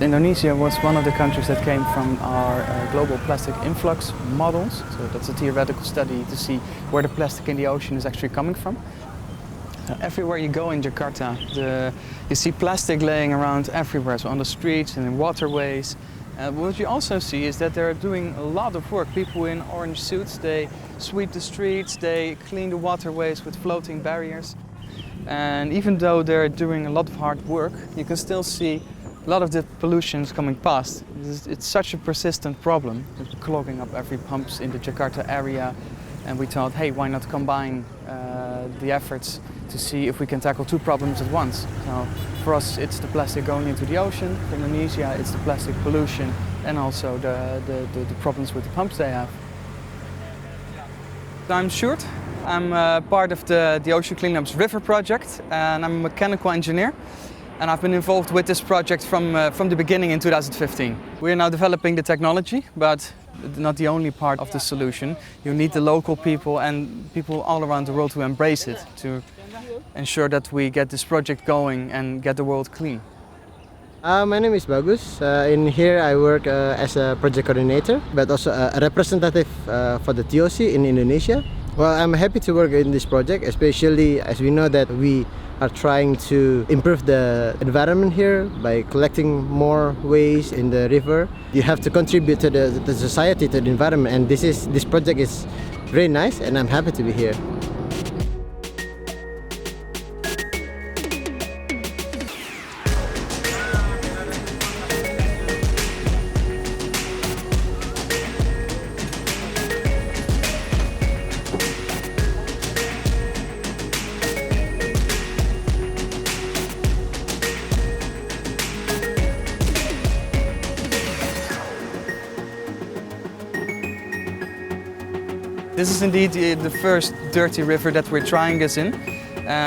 Indonesia was one of the countries that came from our global plastic influx models. So that's a theoretical study to see where the plastic in the ocean is actually coming from. Everywhere you go in Jakarta, you see plastic laying around everywhere, so on the streets and in waterways. What you also see is that they're doing a lot of work. People in orange suits, they sweep the streets, they clean the waterways with floating barriers. And even though they're doing a lot of hard work, you can still see a lot of the pollution coming past. It's such a persistent problem, it's clogging up every pumps in the Jakarta area. And we thought, hey, why not combine the efforts to see if we can tackle two problems at once. So for us, it's the plastic going into the ocean. For Indonesia, it's the plastic pollution and also the problems with the pumps they have. I'm Sjoerd. I'm part of the Ocean Cleanup's River project, and I'm a mechanical engineer. And I've been involved with this project from the beginning in 2015. We're now developing the technology, but not the only part of the solution. You need the local people and people all around the world to embrace it, to ensure that we get this project going and get the world clean. My name is Bagus. In here I work as a project coordinator, but also a representative for the TOC in Indonesia. Well, I'm happy to work in this project, especially as we know that we are trying to improve the environment here by collecting more waste in the river. You have to contribute to the society, to the environment, and this project is very nice, and I'm happy to be here. This is indeed the first dirty river that we're trying this in.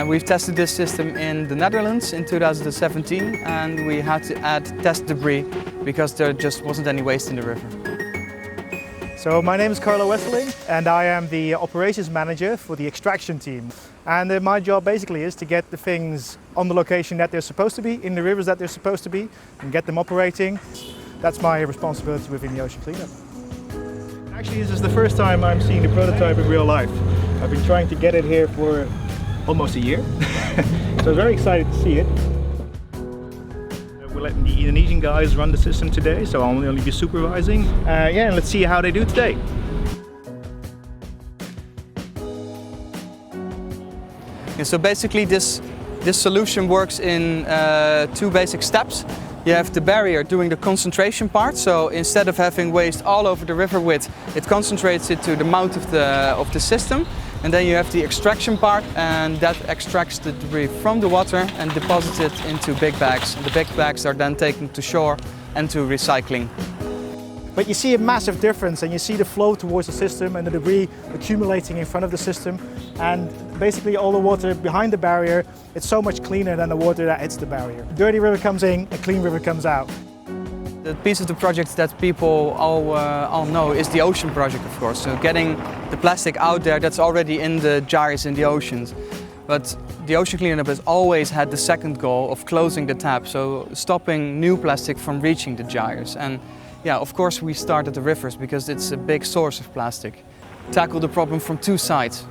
We've tested this system in the Netherlands in 2017, and we had to add test debris because there just wasn't any waste in the river. So my name is Carlo Wesseling, and I am the operations manager for the extraction team. And my job basically is to get the things on the location that they're supposed to be, in the rivers that they're supposed to be, and get them operating. That's my responsibility within the Ocean Cleanup. Actually, this is the first time I'm seeing the prototype in real life. I've been trying to get it here for almost a year, so I'm very excited to see it. We're letting the Indonesian guys run the system today, so I'll only be supervising. Yeah, and let's see how they do today. Yeah, so basically this solution works in two basic steps. You have the barrier doing the concentration part, so instead of having waste all over the river width, it concentrates it to the mouth of the system. And then you have the extraction part, and that extracts the debris from the water and deposits it into big bags. The big bags are then taken to shore and to recycling. But you see a massive difference, and you see the flow towards the system and the debris accumulating in front of the system. And basically all the water behind the barrier, it's so much cleaner than the water that hits the barrier. A dirty river comes in, a clean river comes out. The piece of the project that people all know is the ocean project, of course. So getting the plastic out there that's already in the gyres in the oceans. But the Ocean Cleanup has always had the second goal of closing the tap, so stopping new plastic from reaching the gyres. And yeah, of course we start at the rivers because it's a big source of plastic. Tackle the problem from two sides.